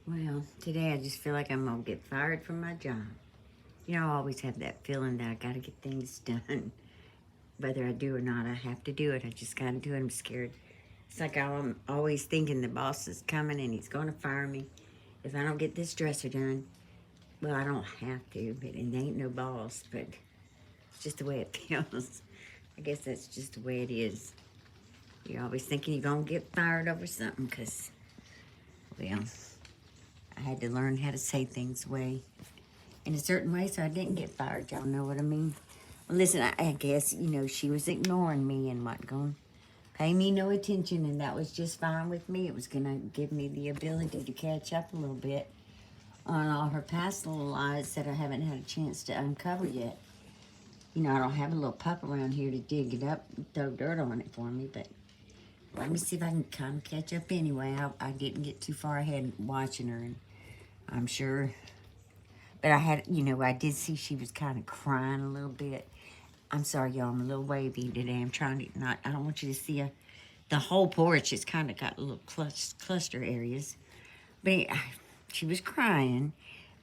Well, today I just feel like I'm going to get fired from my job. You know, I always have that feeling that I got to get things done. Whether I do or not, I have to do it. I just got to do it. I'm scared. It's like I'm always thinking the boss is coming and he's going to fire me if I don't get this dresser done. Well, I don't have to, but it ain't no boss, but it's just the way it feels. I guess that's just the way it is. You're always thinking you're going to get fired over something because, well, I had to learn how to say things in a certain way so I didn't get fired. Y'all know what I mean? Well, listen, I guess, she was ignoring me and what, going pay me no attention, and that was just fine with me. It was going to give me the ability to catch up a little bit on all her past little lies that I haven't had a chance to uncover yet. I don't have a little pup around here to dig it up and throw dirt on it for me, but let me see if I can kind of catch up anyway. I didn't get too far ahead watching her, and I'm sure. But I did see she was kind of crying a little bit. I'm sorry, y'all, I'm a little wavy today. I'm trying to not, I don't want you to see the whole porch. It's kind of got little cluster areas. But she was crying,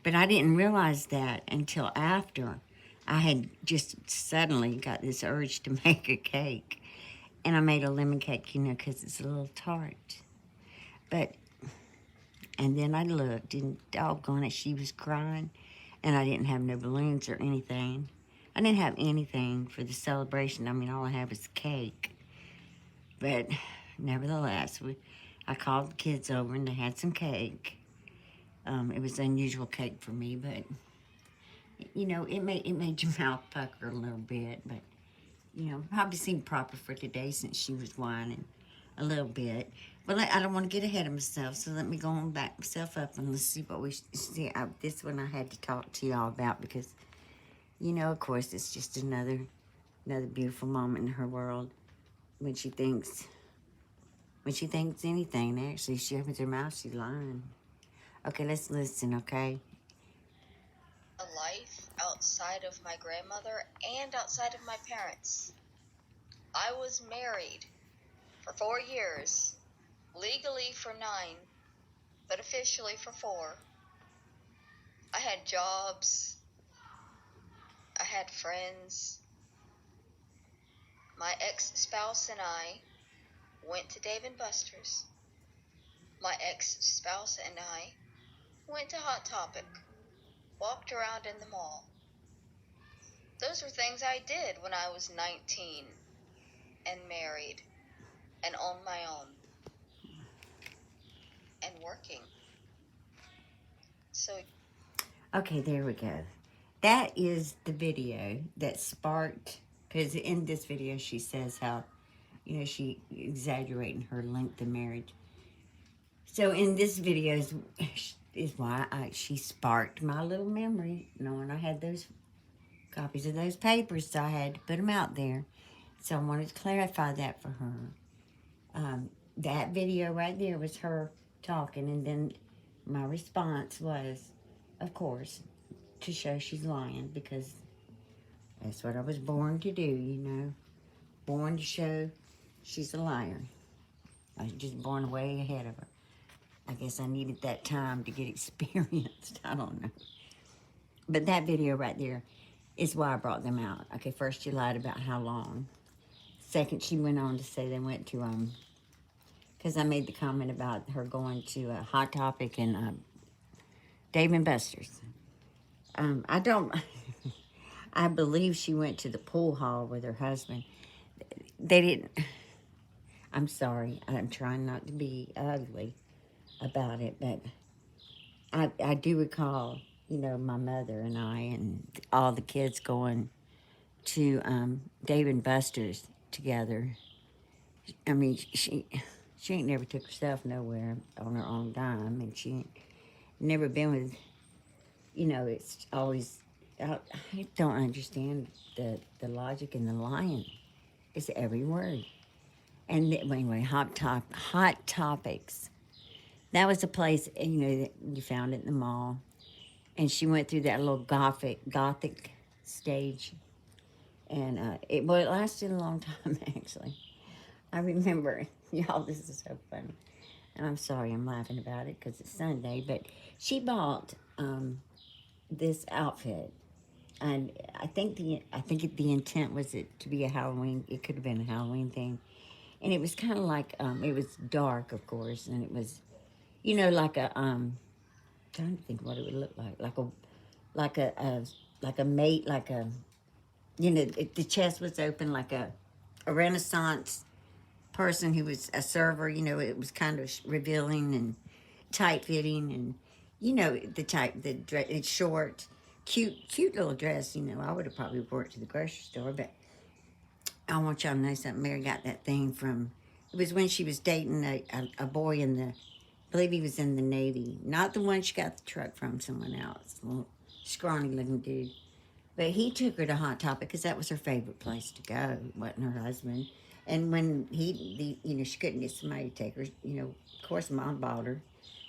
but I didn't realize that until after I had just suddenly got this urge to make a cake. And I made a lemon cake, because it's a little tart. But, and then I looked, and doggone it, she was crying. And I didn't have no balloons or anything. I didn't have anything for the celebration. I mean, all I had was cake. But nevertheless, I called the kids over and they had some cake. It was unusual cake for me, but it made your mouth pucker a little bit. But probably seemed proper for today since she was whining a little bit. But I don't want to get ahead of myself, so let me go on back myself up and let's see what we see. This one I had to talk to y'all about because, of course, it's just another beautiful moment in her world when she thinks anything. Actually, she opens her mouth, she's lying. Okay, let's listen. Okay. A life outside of my grandmother and outside of my parents. I was married for 4 years, legally for 9, but officially for 4. I had jobs, I had friends. My ex-spouse and I went to Dave & Buster's. My ex-spouse and I went to Hot Topic, walked around in the mall. Those were things I did when I was 19 and married and on my own and working. So Okay, there we go. That is the video that sparked, because in this video she says how, she exaggerating her length of marriage. So in this video is why she sparked my little memory, knowing I had those copies of those papers, so I had to put them out there. So I wanted to clarify that for her. That video right there was her talking, and then my response was, of course, to show she's lying, because that's what I was born to do, born to show she's a liar. I was just born way ahead of her. I guess I needed that time to get experienced. I don't know. But that video right there is why I brought them out. Okay, first she lied about how long. Second, she went on to say they went to, because I made the comment about her going to Hot Topic and Dave & Buster's. I don't, I believe she went to the pool hall with her husband. They didn't, I'm sorry, I'm trying not to be ugly about it, but I do recall, my mother and I and all the kids going to Dave & Buster's together. I mean, she ain't never took herself nowhere on her own dime, and she ain't never been with, it's always, I don't understand the logic and the lying. It's every word. And anyway, Hot Topics. That was a place, that you found it in the mall. And she went through that little gothic stage. And it lasted a long time, actually. I remember, y'all, this is so funny. And I'm sorry I'm laughing about it because it's Sunday, but she bought this outfit. And I think the intent was it to be a Halloween. It could have been a Halloween thing, and it was kind of like it was dark, of course, and it was like a trying to think what it would look like like a mate like a the chest was open like a Renaissance person who was a server. It was kind of revealing and tight fitting, and the type the dress. It's short, cute little dress. I would have probably wore it to the grocery store, but I want y'all to know something. Mary got that thing from. It was when she was dating a boy in the. I believe he was in the Navy. Not the one she got the truck from. Someone else. A little scrawny looking dude. But he took her to Hot Topic because that was her favorite place to go. It wasn't her husband. And when she couldn't get somebody to take her. Of course, Mom bought her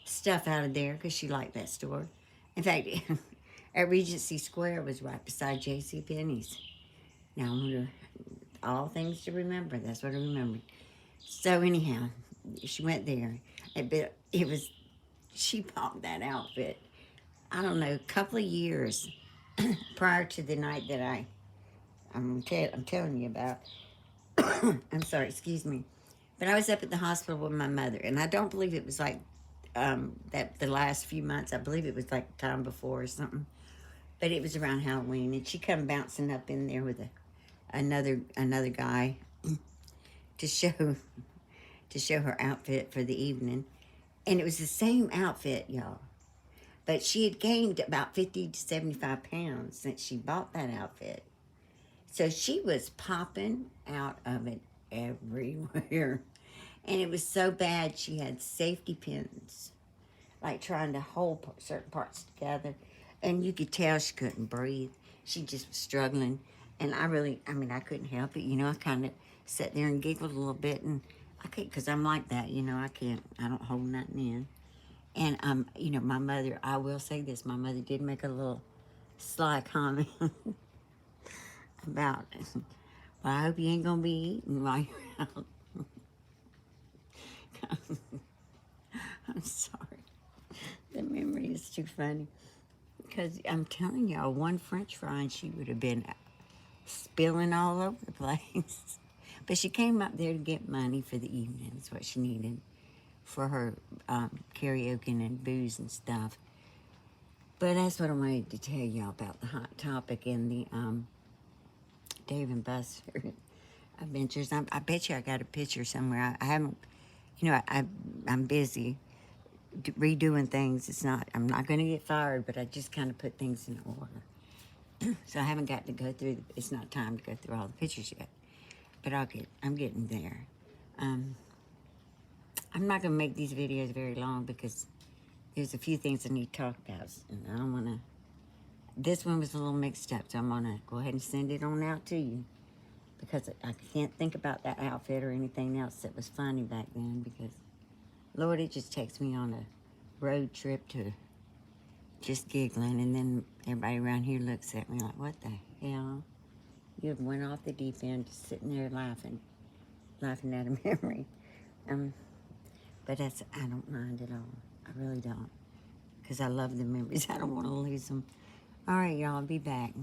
stuff out of there because she liked that store. In fact, at Regency Square was right beside J.C. Penney's. Now, I wonder, all things to remember. That's what I remembered. So anyhow, she went there. She bought that outfit. I don't know, a couple of years prior to the night that I'm telling you about. I'm sorry, excuse me. But I was up at the hospital with my mother, and I don't believe it was like that the last few months. I believe it was like the time before or something. But it was around Halloween, and she come bouncing up in there with another guy to show her outfit for the evening, and it was the same outfit, y'all. But she had gained about 50 to 75 pounds since she bought that outfit. So she was popping out of it everywhere. And it was so bad she had safety pins, like trying to hold certain parts together. And you could tell she couldn't breathe. She just was struggling. And I couldn't help it. I kind of sat there and giggled a little bit. And I could, because I'm like that, I don't hold nothing in. And, my mother, I will say this, my mother did make a little sly comment about, well, I hope you ain't going to be eating while you're out. I'm sorry. The memory is too funny. Because I'm telling y'all, one French fry and she would have been spilling all over the place. But she came up there to get money for the evening. That's what she needed for her karaoke and booze and stuff. But that's what I wanted to tell y'all about the Hot Topic and the Dave and Buster adventures. I bet you I got a picture somewhere. I haven't, I'm busy redoing things. I'm not going to get fired, but I just kind of put things in order. So I haven't got to go through, it's not time to go through all the pictures yet. But I'm getting there. I'm not going to make these videos very long because there's a few things I need to talk about. And I don't want to, this one was a little mixed up, so I'm going to go ahead and send it on out to you. Because I can't think about that outfit or anything else that was funny back then because, Lord, it just takes me on a road trip to just giggling. And then everybody around here looks at me like, what the hell? You have went off the deep end just sitting there laughing at a memory. But I don't mind at all. I really don't. Because I love the memories. I don't want to lose them. All right, y'all, I'll be back.